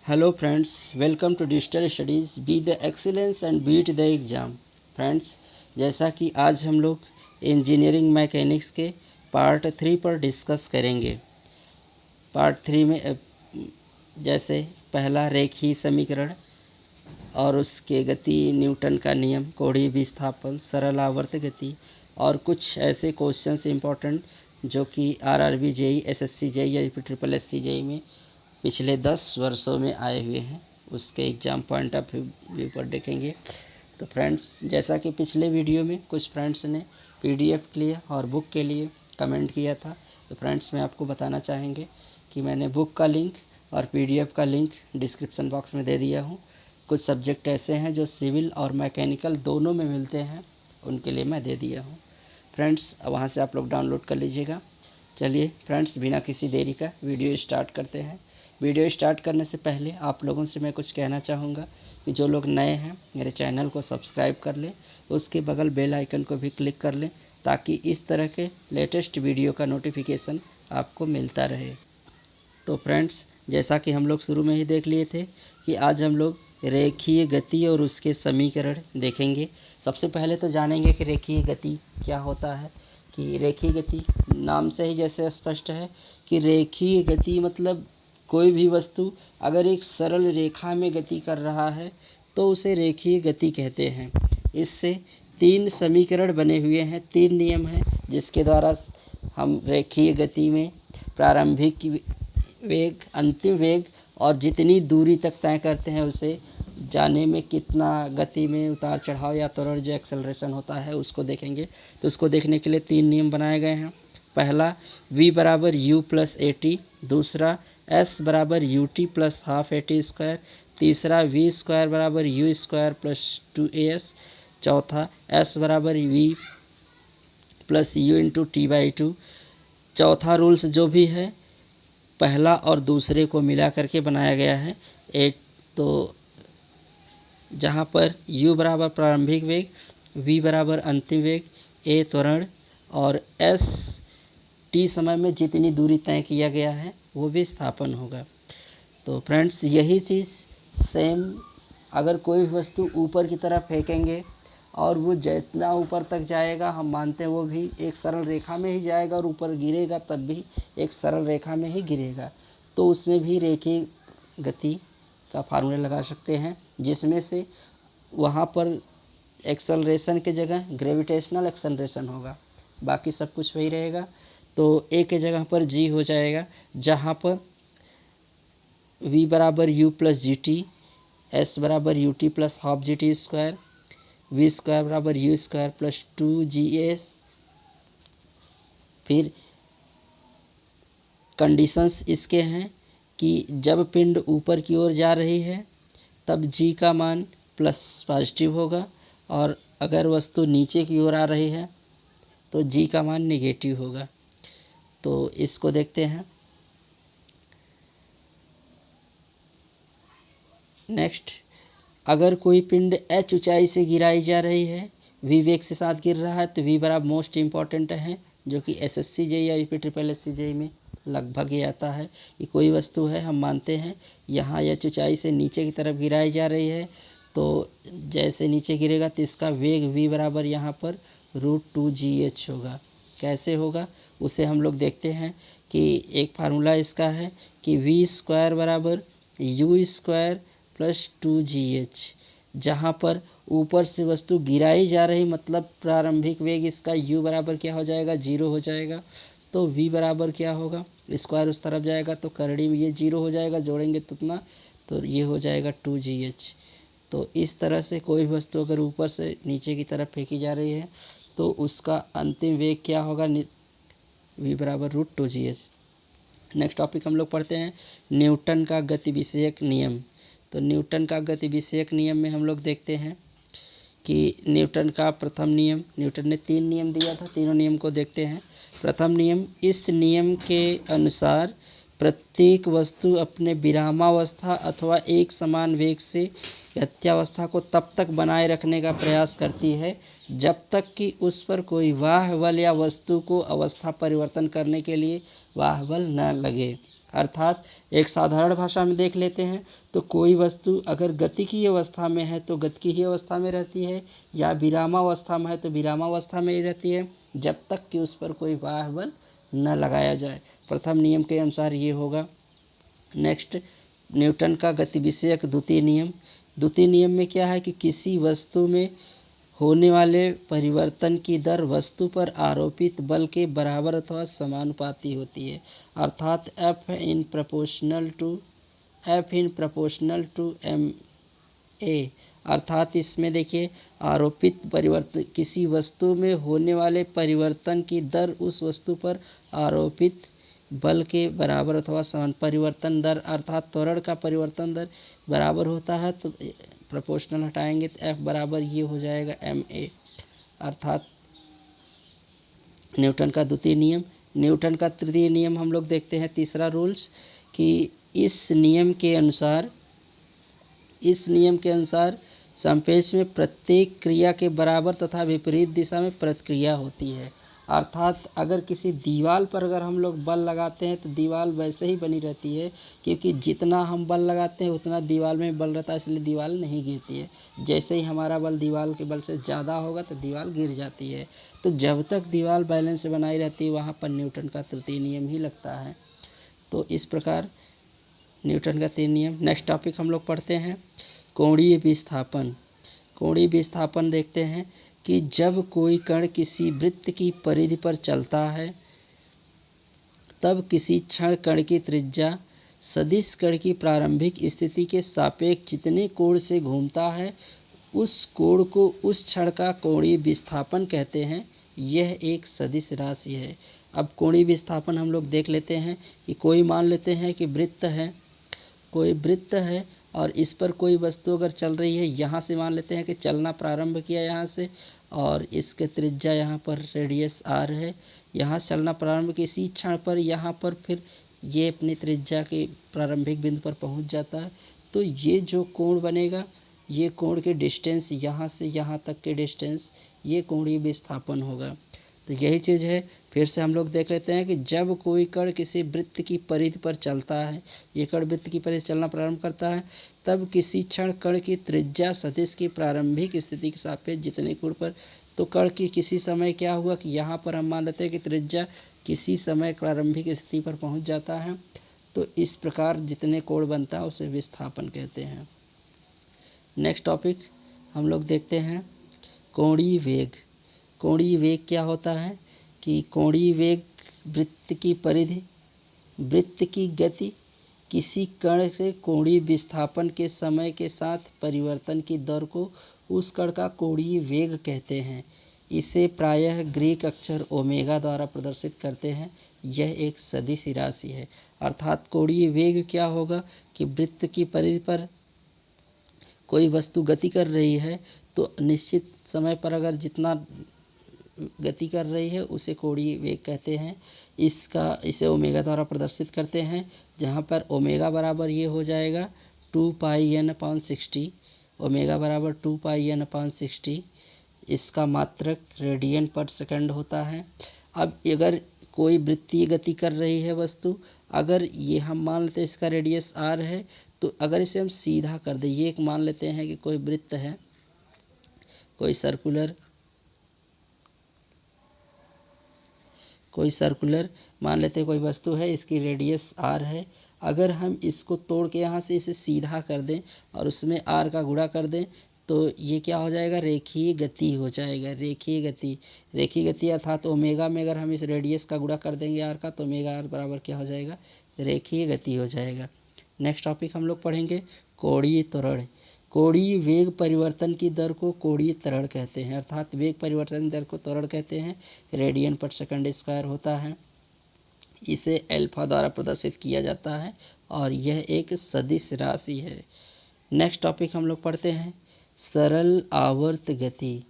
Hello friends, welcome to digital studies be the excellence and beat the exam. Friends, जैसा कि आज हम लोग इंजीनियरिंग मैकेनिक्स के पार्ट 3 पर डिस्कस करेंगे। पार्ट 3 में जैसे पहला रेखीय समीकरण और उसके गति, न्यूटन का नियम, कोणीय विस्थापन, सरल आवर्त गति और कुछ ऐसे क्वेश्चंस इंपॉर्टेंट जो कि आरआरबी जेई, एसएससी जेई या ट्रिपल एससी जेई में पिछले 10 वर्षों में आए हुए हैं, उसके एग्ज़ाम पॉइंट ऑफ व्यू पर देखेंगे। तो फ्रेंड्स, जैसा कि पिछले वीडियो में कुछ फ्रेंड्स ने पीडीएफ के लिए और बुक के लिए कमेंट किया था, तो फ्रेंड्स मैं आपको बताना चाहेंगे कि मैंने बुक का लिंक और पीडीएफ का लिंक डिस्क्रिप्शन बॉक्स में दे दिया हूँ। कुछ सब्जेक्ट ऐसे हैं जो सिविल और मैकेनिकल दोनों में मिलते हैं, उनके लिए मैं दे दिया हूँ। फ्रेंड्स, वहाँ से आप लोग डाउनलोड कर लीजिएगा। चलिए फ्रेंड्स, बिना किसी देरी का वीडियो स्टार्ट करते हैं। वीडियो स्टार्ट करने से पहले आप लोगों से मैं कुछ कहना चाहूँगा कि जो लोग नए हैं मेरे चैनल को सब्सक्राइब कर लें, उसके बगल बेल आइकन को भी क्लिक कर लें ताकि इस तरह के लेटेस्ट वीडियो का नोटिफिकेशन आपको मिलता रहे। तो फ्रेंड्स, जैसा कि हम लोग शुरू में ही देख लिए थे कि आज हम लोग रेखीय गति और उसके समीकरण देखेंगे। सबसे पहले तो जानेंगे कि रेखीय गति क्या होता है। कि रेखीय गति नाम से ही जैसे स्पष्ट है कि रेखीय गति मतलब कोई भी वस्तु अगर एक सरल रेखा में गति कर रहा है तो उसे रेखीय गति कहते हैं। इससे 3 समीकरण बने हुए हैं, 3 नियम हैं जिसके द्वारा हम रेखीय गति में प्रारंभिक वेग, अंतिम वेग और जितनी दूरी तक तय करते हैं उसे जाने में कितना गति में उतार चढ़ाव या त्वरण जो एक्सेलरेशन होता है उसको देखेंगे। तो उसको देखने के लिए 3 नियम बनाए गए हैं। पहला v बराबर u प्लस ए टी, दूसरा s बराबर U T plus half A T square, तीसरा v स्क्वायर बराबर यू स्क्वायर प्लस 2as, चौथा s बराबर v plus you into T by two. चौथा रूल्स जो भी है पहला और दूसरे को मिला करके बनाया गया है। तो जहाँ पर u बराबर प्रारंभिक वेग, v बराबर अंतिम वेग, a त्वरण और s t समय में जितनी दूरी तय किया गया है वो भी स्थापन होगा। तो फ्रेंड्स, यही चीज़ सेम अगर कोई वस्तु ऊपर की तरफ फेंकेंगे और वो जितना ऊपर तक जाएगा हम मानते हैं वो भी एक सरल रेखा में ही जाएगा और ऊपर गिरेगा तब भी एक सरल रेखा में ही गिरेगा। तो उसमें भी रेखीय गति का फार्मूला लगा सकते हैं जिसमें से वहाँ पर एक्सेलरेशन के जगह ग्रेविटेशनल एक्सेलरेशन होगा, बाकी सब कुछ वही रहेगा। तो ए के जगह पर जी हो जाएगा, जहाँ पर v बराबर u plus G T, S बराबर U T plus half G T square, V square बराबर यू स्क्वायर प्लस 2gs। फिर कंडीशंस इसके हैं कि जब पिंड ऊपर की ओर जा रही है तब g का मान प्लस पॉजिटिव होगा और अगर वस्तु नीचे की ओर आ रही है तो g का मान नेगेटिव होगा। तो इसको देखते हैं। नेक्स्ट, अगर कोई पिंड h ऊंचाई से गिराई जा रही है, v वेग के साथ गिर रहा है, तो v बराबर मोस्ट इम्पॉर्टेंट है जो कि एसएससी जेई या यूपी ट्रिपल एससी जेई में लगभग ये आता है कि कोई वस्तु है, हम मानते हैं यहाँ h ऊंचाई से नीचे की तरफ गिराई जा रही है, तो जैसे नीचे गिरेगा तो इसका वेग v बराबर यहाँ पर √2gh होगा। कैसे होगा उसे हम लोग देखते हैं कि एक फार्मूला इसका है कि v स्क्वायर बराबर यू स्क्वायर प्लस 2gh, जहाँ पर ऊपर से वस्तु गिराई जा रही मतलब प्रारंभिक वेग इसका u बराबर क्या हो जाएगा, 0 हो जाएगा। तो v बराबर क्या होगा, स्क्वायर उस तरफ जाएगा तो करड़ी में ये 0 हो जाएगा, जोड़ेंगे तो उतना, तो ये हो जाएगा 2gh। तो इस तरह से कोई वस्तु अगर ऊपर से नीचे की तरफ फेंकी जा रही है तो उसका अंतिम वेग क्या होगा, v बराबर √2gh। नेक्स्ट टॉपिक हम लोग पढ़ते हैं न्यूटन का गति विषयक नियम। तो न्यूटन का गति विषयक नियम में हम लोग देखते हैं कि न्यूटन का प्रथम नियम, न्यूटन ने 3 नियम दिया था, तीनों नियम को देखते हैं। प्रथम नियम, इस नियम के अनुसार प्रत्येक वस्तु अपने विरामावस्था अथवा एक समान वेग से गत्यावस्था को तब तक बनाए रखने का प्रयास करती है जब तक कि उस पर कोई बाह्य बल या वस्तु को अवस्था परिवर्तन करने के लिए बाह्य बल न लगे। अर्थात एक साधारण भाषा में देख लेते हैं तो कोई वस्तु अगर गतिकीय अवस्था में है तो गतिकीय अवस्था में रहती है, या विरामावस्था में है तो विरामावस्था में ही रहती है, जब तक कि उस पर कोई बाह्य बल न लगाया जाए। प्रथम नियम के अनुसार ये होगा। नेक्स्ट, न्यूटन का गति विषयक द्वितीय नियम। द्वितीय नियम में क्या है कि किसी वस्तु में होने वाले परिवर्तन की दर वस्तु पर आरोपित बल के बराबर अथवा समानुपाती होती है, अर्थात F in proportional to ma। अर्थात इसमें देखिए, आरोपित परिवर्तन, किसी वस्तु में होने वाले परिवर्तन की दर उस वस्तु पर आरोपित बल के बराबर अथवा समान। परिवर्तन दर अर्थात त्वरण का परिवर्तन दर बराबर होता है, तो प्रोपोर्शनल हटाएंगे तो F बराबर ये हो जाएगा ma। अर्थात न्यूटन का द्वितीय नियम। न्यूटन का तृतीय नियम हम लोग देखते हैं, तीसरा रूल्स, कि इस नियम के अनुसार संपेश में प्रत्येक क्रिया के बराबर तथा विपरीत दिशा में प्रतिक्रिया होती है। अर्थात अगर किसी दीवार पर अगर हम लोग बल लगाते हैं तो दीवार वैसे ही बनी रहती है, क्योंकि जितना हम बल लगाते हैं उतना दीवार में बल रहता है, इसलिए दीवार नहीं गिरती है। जैसे ही हमारा बल दीवार के बल से ज़्यादा होगा तो दीवार गिर जाती है। तो जब तक दीवार बैलेंस बनाई रहती है वहाँ पर न्यूटन का तृतीय नियम ही लगता है। तो इस प्रकार न्यूटन का तृतीय नियम। नेक्स्ट टॉपिक हम लोग पढ़ते हैं कोणीय विस्थापन। कोणीय विस्थापन देखते हैं कि जब कोई कण किसी वृत्त की परिधि पर चलता है तब किसी क्षण कण की त्रिज्या सदिश कण की प्रारंभिक स्थिति के सापेक्ष जितने कोण से घूमता है उस कोण को उस क्षण का कोणीय विस्थापन कहते हैं। यह एक सदिश राशि है। अब कोणीय विस्थापन हम लोग देख लेते हैं कि कोई मान लेते हैं कि कोई वृत्त है और इस पर कोई वस्तु अगर चल रही है, यहाँ से मान लेते हैं कि चलना प्रारंभ किया यहाँ से, और इसके त्रिज्या यहाँ पर रेडियस r है, यहाँ चलना प्रारंभ किया, इसी क्षण पर यहाँ पर फिर ये अपनी त्रिज्या के प्रारंभिक बिंदु पर पहुँच जाता है। तो ये जो कोण बनेगा, ये कोण के डिस्टेंस, यहाँ से यहाँ तक के डिस्टेंस, ये कोणीय विस्थापन होगा। तो यही चीज़ है। फिर से हम लोग देख लेते हैं कि जब कोई कण किसी वृत्त की परिधि पर चलता है, ये कण वृत्त की परिधि चलना प्रारंभ करता है, तब किसी क्षण कण की त्रिज्या सदिश की प्रारंभिक स्थिति के सापेक्ष जितने कोण पर, तो कण की किसी समय क्या हुआ कि यहाँ पर हम मान लेते हैं कि त्रिज्या किसी समय प्रारंभिक स्थिति पर पहुँच जाता है। तो इस प्रकार जितने कोण बनता है उसे विस्थापन कहते हैं। नेक्स्ट टॉपिक हम लोग देखते हैं कोणीय वेग। कोणीय वेग क्या होता है कि कोणीय वेग वृत्त की परिधि, वृत्त की गति, किसी कण से कोणीय विस्थापन के समय के साथ परिवर्तन की दर को उस कण का कोणीय वेग कहते हैं। इसे प्रायः ग्रीक अक्षर ओमेगा द्वारा प्रदर्शित करते हैं। यह एक सदिश राशि है। अर्थात कोणीय वेग क्या होगा कि वृत्त की परिधि पर कोई वस्तु गति कर रही है तो निश्चित समय पर अगर जितना गति कर रही है उसे कोणीय वेग कहते हैं। इसे ओमेगा द्वारा प्रदर्शित करते हैं, जहाँ पर ओमेगा बराबर ये हो जाएगा 2πn/60। ओमेगा बराबर 2πn/60। इसका मात्रक रेडियन पर सेकंड होता है। अब अगर कोई वृत्तीय गति कर रही है वस्तु, अगर ये हम मान लेते हैं इसका रेडियस r है, तो अगर इसे हम सीधा कर दें, ये एक मान लेते हैं कि कोई वृत्त है, कोई सर्कुलर मान लेते हैं कोई वस्तु है, इसकी रेडियस r है। अगर हम इसको तोड़ के यहाँ से इसे सीधा कर दें और उसमें r का गुणा कर दें तो ये क्या हो जाएगा, रेखीय गति हो जाएगा। रेखीय गति अर्थात ओमेगा में अगर हम इस रेडियस का गुणा कर देंगे r का, तो ओमेगा r बराबर क्या हो जाएगा, रेखीय गति हो जाएगा। नेक्स्ट टॉपिक हम लोग पढ़ेंगे कोणीय त्वरण। कोणीय वेग परिवर्तन की दर को कोणीय त्वरण कहते हैं, अर्थात वेग परिवर्तन दर को त्वरण कहते हैं। रेडियन पर सेकंड स्क्वायर होता है। इसे अल्फा द्वारा प्रदर्शित किया जाता है और यह एक सदिश राशि है। नेक्स्ट टॉपिक हम लोग पढ़ते हैं सरल आवर्त गति।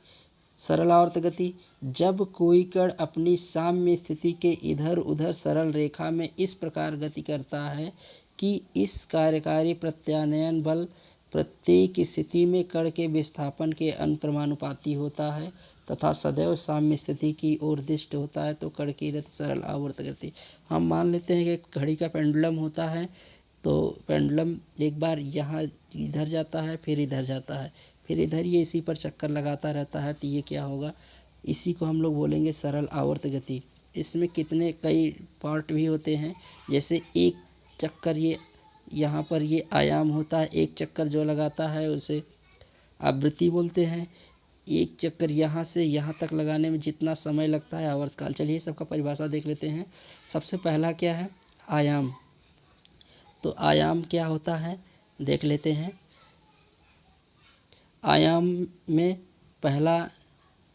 सरल आवर्त गति, जब कोई कण अपनी साम्य स्थिति के इधर उधर सरल रेखा में इस प्रकार गति करता है कि इस कार्यकारी प्रत्यानयन बल प्रत्येक स्थिति में कण के विस्थापन के अनुक्रमानुपाती होता है तथा सदैव साम्य स्थिति की ओर दिष्ट होता है तो कण की गति सरल आवर्त गति। हम मान लेते हैं कि घड़ी का पेंडुलम होता है, तो पेंडुलम एक बार यहाँ इधर जाता है, फिर इधर जाता है, फिर इधर ये इसी पर चक्कर लगाता रहता है, तो ये क्या होगा, इसी को हम लोग बोलेंगे सरल आवर्त गति। इसमें कई पार्ट भी होते हैं, जैसे एक चक्कर ये यहाँ पर ये आयाम होता है, एक चक्कर जो लगाता है उसे आवृत्ति बोलते हैं। एक चक्कर यहाँ से यहाँ तक लगाने में जितना समय लगता है आवर्तकाल। चलिए सबका परिभाषा देख लेते हैं। सबसे पहला क्या है, आयाम। तो आयाम क्या होता है देख लेते हैं। आयाम में पहला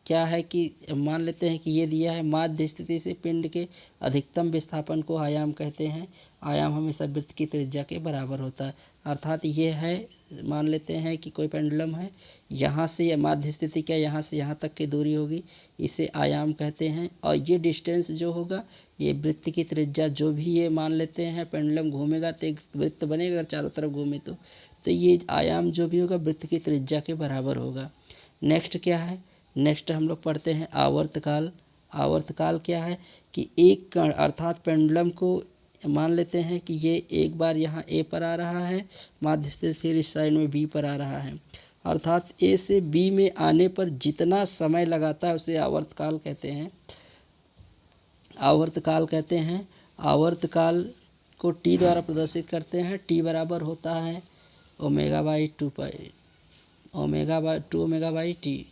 क्या है कि मान लेते हैं कि ये दिया है, माध्य स्थिति से पिंड के अधिकतम विस्थापन को आयाम कहते हैं। आयाम हमेशा वृत्त की त्रिज्या के बराबर होता है। अर्थात ये है, मान लेते हैं कि कोई पेंडुलम है, यहाँ से या माध्य स्थिति क्या यहाँ से यहाँ तक की दूरी होगी, इसे आयाम कहते हैं। और ये डिस्टेंस जो होगा, ये वृत्त की त्रिज्या जो भी ये मान लेते हैं, पेंडुलम घूमेगा तो एक वृत्त बनेगा, अगर चारों तरफ घूमे तो ये आयाम जो भी होगा वृत्त की त्रिज्या के बराबर होगा। नेक्स्ट क्या है, नेक्स्ट हम लोग पढ़ते हैं आवर्तकाल। आवर्तकाल क्या है कि एक कण अर्थात पेंडुलम को मान लेते हैं कि ये एक बार यहाँ ए पर आ रहा है माध्य स्थिति, फिर इस साइड में बी पर आ रहा है, अर्थात ए से बी में आने पर जितना समय लगाता है उसे आवर्तकाल कहते हैं। आवर्तकाल कहते हैं। आवर्तकाल को टी द्वारा प्रदर्शित करते हैं। टी बराबर होता है omega by 2 omega by T.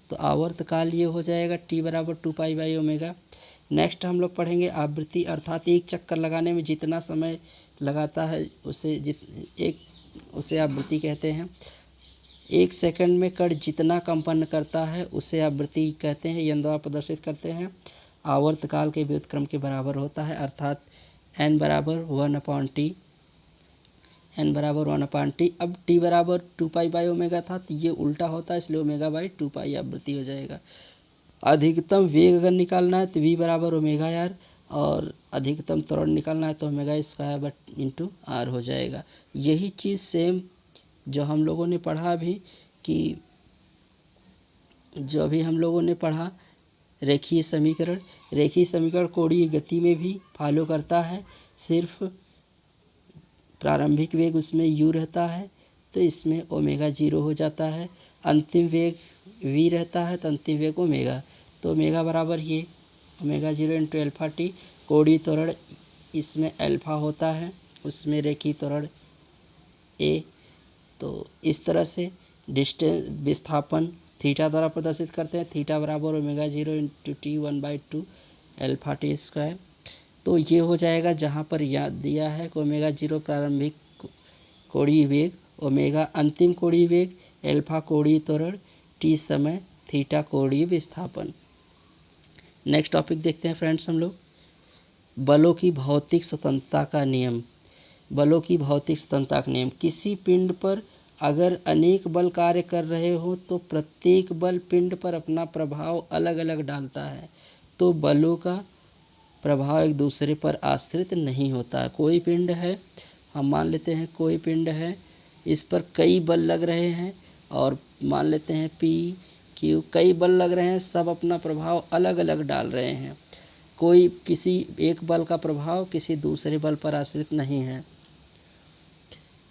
तो आवर्तकाल ये हो जाएगा टी बराबर 2 पाई बाई ओमेगा। नेक्स्ट हम लोग पढ़ेंगे आवृत्ति, अर्थात एक चक्कर लगाने में जितना समय लगाता है उसे आवृत्ति कहते हैं। एक सेकंड में कण जितना कंपन करता है उसे आवृत्ति कहते हैं। यंत्र द्वारा प्रदर्शित करते हैं। आवर्तकाल के व्युत्क्रम के बराबर होता है, अर्थात n बराबर 1/t, n बराबर 1/t। अब t बराबर 2 पाई बाई ओमेगा था, तो ये उल्टा होता है, इसलिए ओमेगा बाई 2 पाई आवृत्ति हो जाएगा। अधिकतम वेग अगर निकालना है तो v बराबर ओमेगा आर, और अधिकतम त्वरण निकालना है तो ओमेगा स्क्वायर इंटू आर हो जाएगा। यही चीज़ सेम जो हम लोगों ने पढ़ा अभी, कि जो अभी हम लोगों ने पढ़ा रेखीय समीकरण कोणीय गति में भी फॉलो करता है। सिर्फ प्रारंभिक वेग उसमें u रहता है तो इसमें ओमेगा 0 हो जाता है। अंतिम वेग v रहता है तो अंतिम वेग ओमेगा, तो ओमेगा बराबर ये ओमेगा 0 इंटू एल्फा टी। कोणीय त्वरण इसमें अल्फा होता है, उसमें रेखीय त्वरण a। तो इस तरह से डिस्टेंस विस्थापन थीटा द्वारा प्रदर्शित करते हैं। थीटा बराबर omega 0 into T 1/2 alpha T square. तो ये हो जाएगा, जहाँ पर याद दिया है कि ओमेगा 0 प्रारंभिक कोणीय वेग, ओमेगा अंतिम कोणीय वेग, एल्फा कोणीय त्वरण, टी समय, थीटा कोणीय विस्थापन। नेक्स्ट टॉपिक देखते हैं फ्रेंड्स हम लोग, बलों की भौतिक स्वतंत्रता का नियम। बलों की भौतिक स्वतंत्रता का नियम, किसी पिंड पर अगर अनेक बल कार्य कर रहे हो तो प्रत्येक बल पिंड पर अपना प्रभाव अलग अलग डालता है, तो बलों का प्रभाव एक दूसरे पर आश्रित नहीं होता है। कोई पिंड है, हम मान लेते हैं कोई पिंड है, इस पर कई बल लग रहे हैं, और मान लेते हैं पी क्यू, कई बल लग रहे हैं, सब अपना प्रभाव अलग अलग डाल रहे हैं। कोई किसी एक बल का प्रभाव किसी दूसरे बल पर आश्रित नहीं है।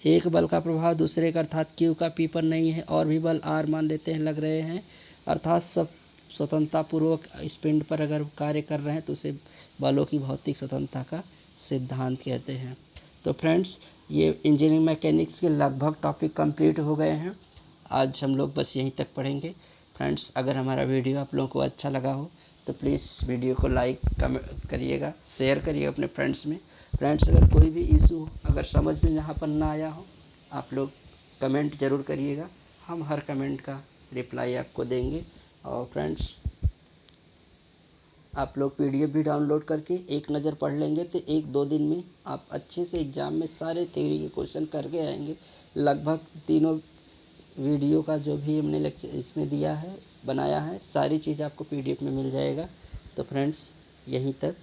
एक बल का प्रभाव दूसरे का अर्थात क्यू का पी पर नहीं है, और भी बल आर मान लेते हैं लग रहे हैं, अर्थात सब स्वतंत्रतापूर्वक इस पिंड पर अगर कार्य कर रहे हैं तो उसे बलों की भौतिक स्वतंत्रता का सिद्धांत कहते हैं। तो फ्रेंड्स, ये इंजीनियरिंग मैकेनिक्स के लगभग टॉपिक कंप्लीट हो गए हैं। आज हम लोग बस यहीं तक पढ़ेंगे। फ्रेंड्स, अगर हमारा वीडियो आप लोगों को अच्छा लगा हो तो प्लीज़ वीडियो को लाइक कमेंट करिएगा, शेयर करिएगा अपने फ्रेंड्स में। फ्रेंड्स, अगर कोई भी इशू अगर समझ में यहाँ पर ना आया हो, आप लोग कमेंट ज़रूर करिएगा, हम हर कमेंट का रिप्लाई आपको देंगे। और फ्रेंड्स, आप लोग PDF भी डाउनलोड करके एक नज़र पढ़ लेंगे तो 1-2 दिन में आप अच्छे से एग्ज़ाम में सारे थ्योरी के क्वेश्चन करके आएंगे। लगभग तीनों वीडियो का जो भी हमने लेक्चर इसमें दिया है बनाया है, सारी चीज़ आपको PDF में मिल जाएगा। तो फ्रेंड्स, यहीं तक